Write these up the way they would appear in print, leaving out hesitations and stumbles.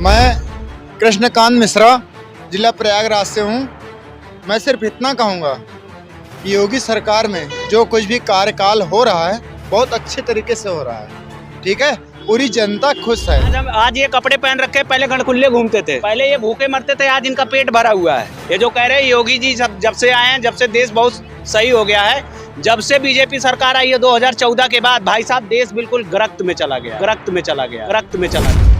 मैं कृष्णकांत मिश्रा जिला प्रयागराज से हूँ। मैं सिर्फ इतना कहूँगा कि योगी सरकार में जो कुछ भी कार्यकाल हो रहा है बहुत अच्छे तरीके से हो रहा है। ठीक है, पूरी जनता खुश है। आज ये कपड़े पहन रखे, पहले गणकुल्ले घूमते थे, पहले ये भूखे मरते थे, आज इनका पेट भरा हुआ है। ये जो कह रहे हैं योगी जी जब से आए हैं, जब से देश बहुत सही हो गया है, जब से बीजेपी सरकार आई है 2014 के बाद, भाई साहब देश बिल्कुल गिरफ्त में चला गया।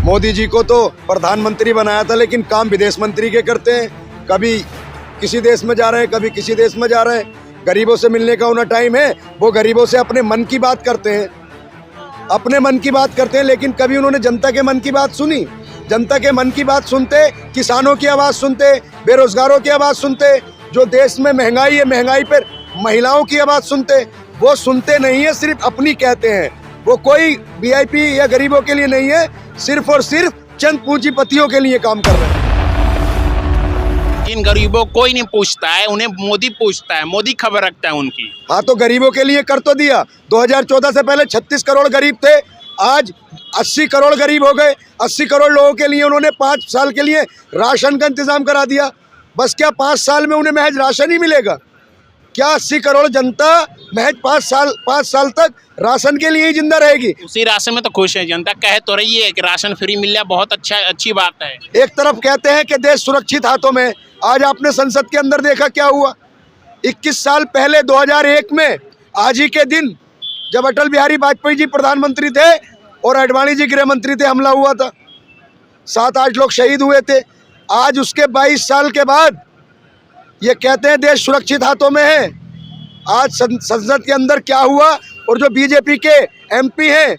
मोदी जी को तो प्रधानमंत्री बनाया था, लेकिन काम विदेश मंत्री के करते हैं। कभी किसी देश में जा रहे हैं, कभी किसी देश में जा रहे हैं। गरीबों से मिलने का उन्हें टाइम है, वो गरीबों से अपने मन की बात करते हैं, लेकिन कभी उन्होंने जनता के मन की बात सुनी? जनता के मन की बात सुनते, किसानों की आवाज़ सुनते, बेरोजगारों की आवाज़ सुनते, जो देश में महंगाई है, महंगाई पर महिलाओं की आवाज़ सुनते। वो सुनते नहीं है, सिर्फ अपनी कहते हैं। वो कोई वीआईपी या गरीबों के लिए नहीं है, सिर्फ और सिर्फ चंद पूंजीपतियों के लिए काम कर रहे हैं। इन गरीबों कोई नहीं पूछता है, उन्हें मोदी पूछता है, मोदी खबर रखता है उनकी। हाँ, तो गरीबों के लिए कर तो दिया। 2014 से पहले 36 करोड़ गरीब थे, आज 80 करोड़ गरीब हो गए। 80 करोड़ लोगों के लिए उन्होंने 5 साल के लिए राशन का इंतजाम करा दिया। बस क्या 5 साल में उन्हें महज राशन ही मिलेगा? क्या 80 करोड़ जनता महज 5 साल तक राशन के लिए ही जिंदा रहेगी? उसी राशन में तो खुश है जनता। कह तो रही है कि राशन फ्री मिल जाए, बहुत अच्छी बात है। एक तरफ कहते हैं कि देश सुरक्षित हाथों में, आज आपने संसद के अंदर देखा क्या हुआ। 21 साल पहले 2001 में आज ही के दिन, जब अटल बिहारी वाजपेयी जी प्रधानमंत्री थे और आडवाणी जी गृह मंत्री थे, हमला हुआ था, 7-8 लोग शहीद हुए थे। आज उसके 22 साल के बाद ये कहते हैं देश सुरक्षित हाथों में है। आज संसद के अंदर क्या हुआ, और जो बीजेपी के एमपी हैं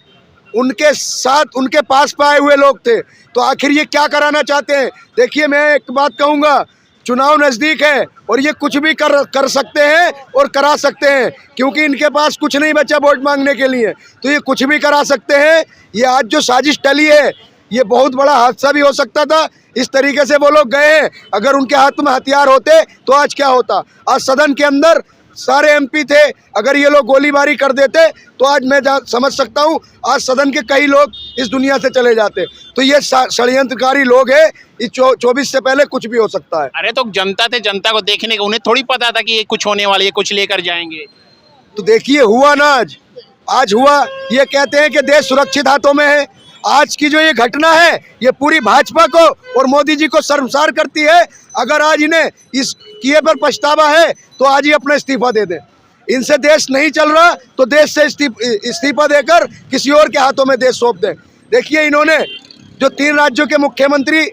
उनके साथ उनके पास पाए हुए लोग थे, तो आखिर ये क्या कराना चाहते हैं? देखिए, मैं एक बात कहूँगा, चुनाव नज़दीक है और ये कुछ भी कर सकते हैं और करा सकते हैं, क्योंकि इनके पास कुछ नहीं बचा वोट मांगने के लिए, तो ये कुछ भी करा सकते हैं। ये आज जो साजिश टली है, ये बहुत बड़ा हादसा भी हो सकता था। इस तरीके से वो लोग गए हैं, अगर उनके हाथ में हथियार होते तो आज क्या होता? आज सदन के अंदर सारे एमपी थे, अगर ये लोग गोलीबारी कर देते तो आज मैं समझ सकता हूँ आज सदन के कई लोग इस दुनिया से चले जाते। तो ये षड्यंत्रकारी लोग हैं। इस 24 से पहले कुछ भी हो सकता है। अरे तो जनता थे, जनता को देखने का, उन्हें थोड़ी पता था कि ये कुछ होने वाली है, कुछ लेकर जाएंगे। तो देखिए, हुआ ना, आज हुआ। ये कहते हैं कि देश सुरक्षित हाथों में है। आज की जो ये घटना है, ये पूरी भाजपा को और मोदी जी को शर्मसार करती है। अगर आज इन्हें इस किए पर पछतावा है तो आज ही अपना इस्तीफा दे दें। इनसे देश नहीं चल रहा तो देश से इस्तीफा देकर किसी और के हाथों में देश सौंप दें। देखिए, इन्होंने जो 3 राज्यों के मुख्यमंत्री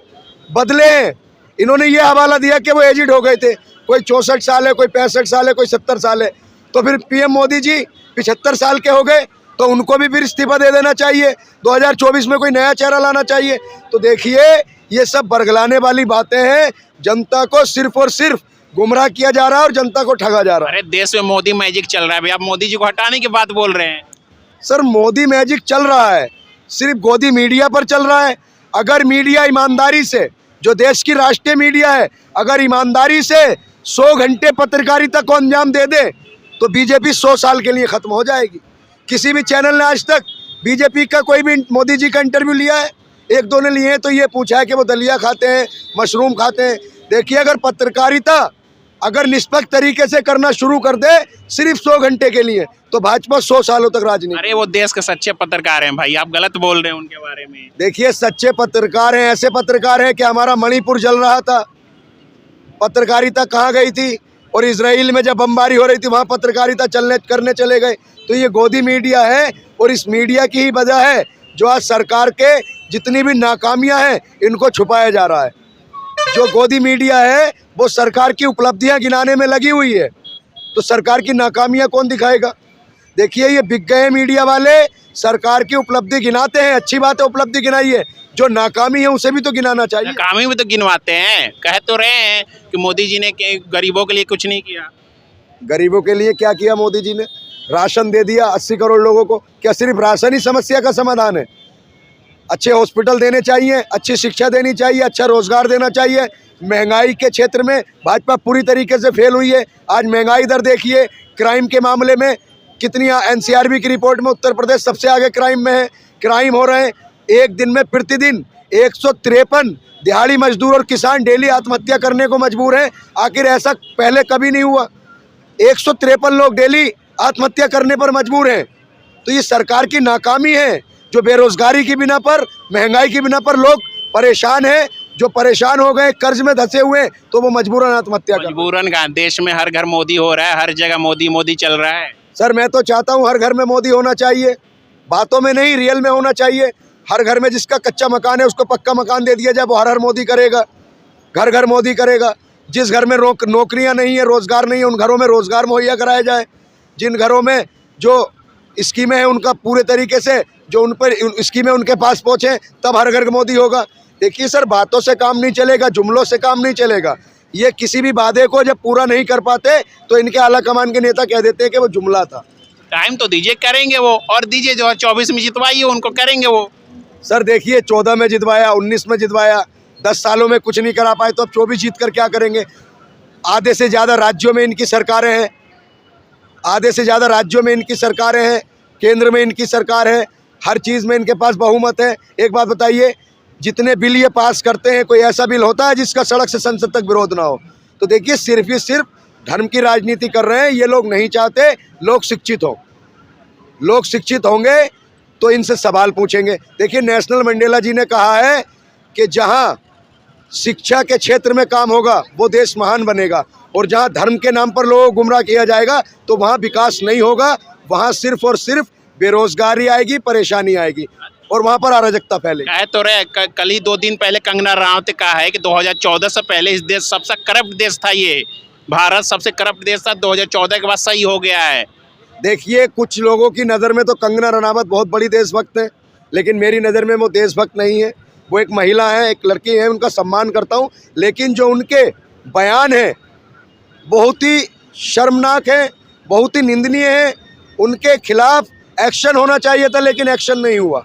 बदले हैं, इन्होंने ये हवाला दिया कि वो एजिड हो गए थे। कोई 64 साल है, कोई 65 साल है, कोई 70 साल है। तो फिर पीएम मोदी जी 75 साल के हो गए, तो उनको भी फिर इस्तीफा दे देना चाहिए। 2024 में कोई नया चेहरा लाना चाहिए। तो देखिए, ये सब बरगलाने वाली बातें हैं। जनता को सिर्फ और सिर्फ गुमराह किया जा रहा है और जनता को ठगा जा रहा है। अरे देश में मोदी मैजिक चल रहा है भाई, आप मोदी जी को हटाने की बात बोल रहे हैं। सर, मोदी मैजिक चल रहा है, सिर्फ गोदी मीडिया पर चल रहा है। अगर मीडिया ईमानदारी से, जो देश की राष्ट्रीय मीडिया है, अगर ईमानदारी से 100 घंटे पत्रकारिता को अंजाम दे दे तो बीजेपी 100 साल के लिए खत्म हो जाएगी। किसी भी चैनल ने आज तक बीजेपी का कोई भी मोदी जी का इंटरव्यू लिया है? 1-2 ने लिए हैं, तो ये पूछा है कि वो दलिया खाते हैं, मशरूम खाते हैं। देखिए, अगर पत्रकारिता अगर निष्पक्ष तरीके से करना शुरू कर दे सिर्फ 100 घंटे के लिए, तो भाजपा 100 सालों तक राजनीति। अरे वो देश के सच्चे पत्रकार हैं भाई, आप गलत बोल रहे हैं उनके बारे में। देखिए, सच्चे पत्रकार हैं, ऐसे पत्रकार हैं कि हमारा मणिपुर जल रहा था, पत्रकारिता कहाँ गई थी? और इजराइल में जब बमबारी हो रही थी, वहाँ पत्रकारिता करने चले गए। तो ये गोदी मीडिया है, और इस मीडिया की ही वजह है जो आज सरकार के जितनी भी नाकामियां हैं इनको छुपाया जा रहा है। जो गोदी मीडिया है वो सरकार की उपलब्धियां गिनाने में लगी हुई है, तो सरकार की नाकामियां कौन दिखाएगा? देखिए, ये बिक गए मीडिया वाले सरकार की उपलब्धि गिनाते हैं। अच्छी बात है, उपलब्धि गिनाइए, जो नाकामी है उसे भी तो गिनाना चाहिए। नाकामी भी तो गिनवाते हैं। कह तो रहे हैं कि मोदी जी ने गरीबों के लिए कुछ नहीं किया। गरीबों के लिए क्या किया मोदी जी ने? राशन दे दिया 80 करोड़ लोगों को। क्या सिर्फ राशन ही समस्या का समाधान है? अच्छे हॉस्पिटल देने चाहिए, अच्छी शिक्षा देनी चाहिए, अच्छा रोजगार देना चाहिए। महंगाई के क्षेत्र में भाजपा पूरी तरीके से फेल हुई है। आज महंगाई दर देखिए, क्राइम के मामले में कितनी, एनसीआरबी की रिपोर्ट में उत्तर प्रदेश सबसे आगे क्राइम में है। क्राइम हो रहे हैं, एक दिन में प्रतिदिन 153 दिहाड़ी मजदूर और किसान डेली आत्महत्या करने को मजबूर हैं। आखिर ऐसा पहले कभी नहीं हुआ। 153 लोग डेली आत्महत्या करने पर मजबूर हैं। तो ये सरकार की नाकामी है, जो बेरोजगारी की बिना पर, महंगाई की बिना पर लोग परेशान हैं। जो परेशान हो गए, कर्ज में धंसे हुए, तो वो मजबूरन आत्महत्या कर। मजबूरन का देश में हर घर मोदी हो रहा है, हर जगह मोदी मोदी चल रहा है। सर मैं तो चाहता हूँ हर घर में मोदी होना चाहिए, बातों में नहीं, रियल में होना चाहिए। हर घर में जिसका कच्चा मकान है उसको पक्का मकान दे दिया जाए, वो हर मोदी करेगा, घर घर मोदी करेगा। जिस घर में नौकरियां नहीं है, रोजगार नहीं है, उन घरों में रोजगार मुहैया कराया जाए। जिन घरों में जो स्कीमें हैं उनका पूरे तरीके से जो उन पर स्कीमें उनके पास पहुँचे, तब हर घर मोदी होगा। देखिए सर, बातों से काम नहीं चलेगा, जुमलों से काम नहीं चलेगा। ये किसी भी वादे को जब पूरा नहीं कर पाते तो इनके आला कमान के नेता कह देते हैं कि वो जुमला था। टाइम तो दीजिए, करेंगे वो, और दीजिए जो 24 में जितवाइए उनको, करेंगे वो। सर देखिए, 14 में जितवाया, 19 में जितवाया, 10 सालों में कुछ नहीं करा पाए, तो अब 24 जीत कर क्या करेंगे? आधे से ज़्यादा राज्यों में इनकी सरकारें हैं, आधे से ज़्यादा राज्यों में इनकी सरकारें हैं, केंद्र में इनकी सरकार है, हर चीज़ में इनके पास बहुमत है। एक बात बताइए, जितने बिल ये पास करते हैं, कोई ऐसा बिल होता है जिसका सड़क से संसद तक विरोध ना हो? तो देखिए, सिर्फ ही सिर्फ धर्म की राजनीति कर रहे हैं। ये लोग नहीं चाहते लोग शिक्षित हों। लोग शिक्षित होंगे तो इनसे सवाल पूछेंगे। देखिए, नेल्सन मंडेला जी ने कहा है कि जहां शिक्षा के क्षेत्र में काम होगा वो देश महान बनेगा, और जहां धर्म के नाम पर लोगों को गुमराह किया जाएगा तो वहां विकास नहीं होगा। वहां सिर्फ और सिर्फ बेरोजगारी आएगी, परेशानी आएगी, और वहां पर अराजकता फैलेगी। कहे तो रहे, कल ही 2 दिन पहले कंगना रनावत ने कहा है कि 2014 से पहले इस देश सबसे करप्ट देश था। ये भारत सबसे करप्ट देश था, 2014 के बाद सही हो गया है। देखिए, कुछ लोगों की नज़र में तो कंगना रनावत बहुत बड़ी देशभक्त है, लेकिन मेरी नज़र में वो देशभक्त नहीं है। वो एक महिला है, एक लड़की है, उनका सम्मान करता हूँ, लेकिन जो उनके बयान हैं बहुत ही शर्मनाक है, बहुत ही निंदनीय है। उनके खिलाफ एक्शन होना चाहिए था, लेकिन एक्शन नहीं हुआ।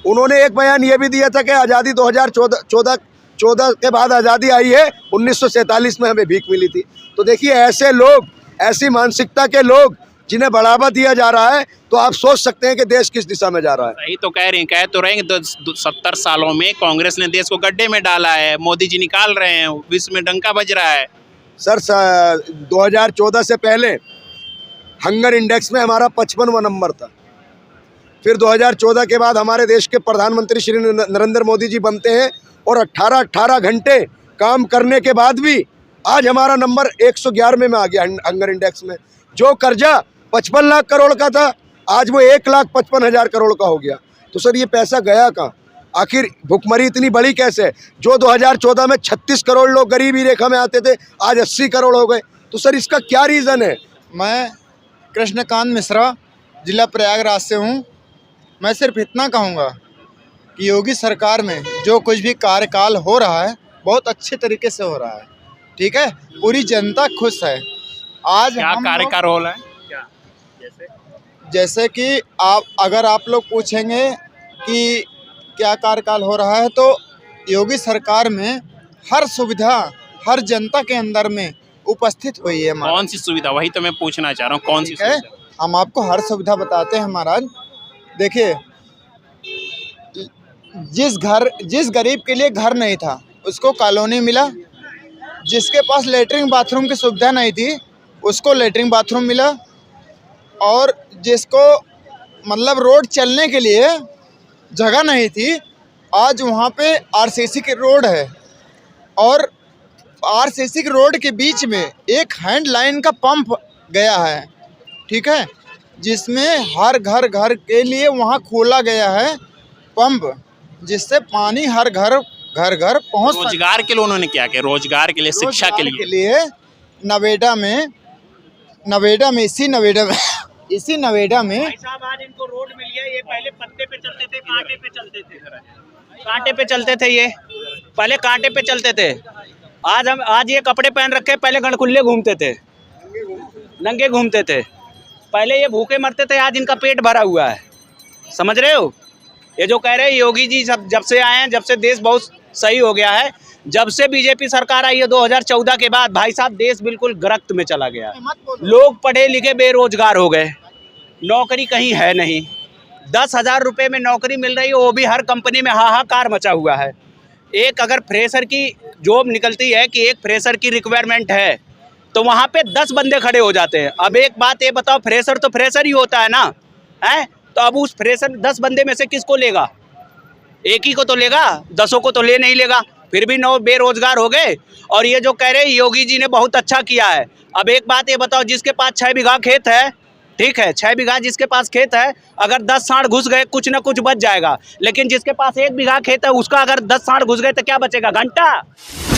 उन्होंने एक बयान ये भी दिया था कि आज़ादी 2014 के बाद आज़ादी आई है, 1947 में हमें भीख मिली थी। तो देखिए, ऐसे लोग, ऐसी मानसिकता के लोग जिन्हें बढ़ावा दिया जा रहा है, तो आप सोच सकते हैं कि देश किस दिशा में जा रहा है। सही तो कह रहे हैं 70 सालों में कांग्रेस ने देश को गड्ढे में डाला है, मोदी जी निकाल रहे हैं, विश्व में डंका बज रहा है। सर 2014 से पहले हंगर इंडेक्स में हमारा 55वां नंबर था। फिर 2014 के बाद हमारे देश के प्रधानमंत्री श्री नरेंद्र मोदी जी बनते हैं, और 18 घंटे काम करने के बाद भी आज हमारा नंबर 111वें में आ गया हंगर इंडेक्स में। जो कर्जा 55 लाख करोड़ का था, आज वो 1,55,000 करोड़ का हो गया। तो सर ये पैसा गया कहाँ? आखिर भुखमरी इतनी बड़ी कैसे? जो 2014 में 36 करोड़ लोग गरीबी रेखा में आते थे, आज 80 करोड़ हो गए। तो सर इसका क्या रीज़न है? मैं कृष्णकांत मिश्रा, जिला प्रयागराज से हूँ। मैं सिर्फ इतना कहूँगा कि योगी सरकार में जो कुछ भी कार्यकाल हो रहा है बहुत अच्छे तरीके से हो रहा है। ठीक है, पूरी जनता खुश है। आज क्या कार्यकाल हो रहा है? क्या जैसे कि अगर आप लोग पूछेंगे कि क्या कार्यकाल हो रहा है, तो योगी सरकार में हर सुविधा हर जनता के अंदर में उपस्थित हुई है। कौन सी सुविधा? वही तो मैं पूछना चाह रहा हूँ, कौन सी है? सुविधा? हम आपको हर सुविधा बताते हैं महाराज। देखिए, जिस गरीब के लिए घर नहीं था उसको कॉलोनी मिला, जिसके पास लेटरिन बाथरूम की सुविधा नहीं थी उसको लेटरिन बाथरूम मिला, और जिसको मतलब रोड चलने के लिए जगह नहीं थी, आज वहाँ पे आरसीसी की रोड है, और आरसीसी की रोड के बीच में एक हैंड लाइन का पंप गया है। ठीक है, जिसमें हर घर के लिए वहाँ खोला गया है पंप, जिससे पानी हर घर पहुँच। रोजगार के लिए उन्होंने क्या किया? रोजगार के लिए, शिक्षा के लिए नवेदा में इसी नवेदा में भाई साहब आज इनको रोड मिल गया। ये पहले पत्ते पे चलते थे, कांटे पे चलते थे, ये पहले कांटे पे चलते थे। आज ये कपड़े पहन रखे, पहले गणकुल्ले घूमते थे, नंगे घूमते थे। पहले ये भूखे मरते थे, आज इनका पेट भरा हुआ है। समझ रहे हो? ये जो कह रहे हैं योगी जी जब से आए हैं, जब से देश बहुत सही हो गया है, जब से बीजेपी सरकार आई है 2014 के बाद, भाई साहब देश बिल्कुल गिरफ्त में चला गया। लोग पढ़े लिखे बेरोजगार हो गए, नौकरी कहीं है नहीं। 10,000 रुपये में नौकरी मिल रही है, वो भी हर कंपनी में हाहाकार मचा हुआ है। एक अगर फ्रेशर की जॉब निकलती है कि एक फ्रेशर की रिक्वायरमेंट है तो वहाँ पे 10 बंदे खड़े हो जाते हैं। अब एक बात ये बताओ, फ्रेशर तो फ्रेशर ही होता है ना, है? तो अब उस फ्रेशर 10 बंदे में से किसको लेगा? एक ही को तो लेगा, 10 को तो ले नहीं लेगा। फिर भी 9 बेरोजगार हो गए। और ये जो कह रहे हैं योगी जी ने बहुत अच्छा किया है। अब एक बात ये बताओ, जिसके पास 6 बीघा खेत है, ठीक है, 6 बीघा जिसके पास खेत है, अगर 10 सांड घुस गए कुछ ना कुछ बच जाएगा। लेकिन जिसके पास 1 बीघा खेत है उसका अगर 10 सांड घुस गए तो क्या बचेगा? घंटा।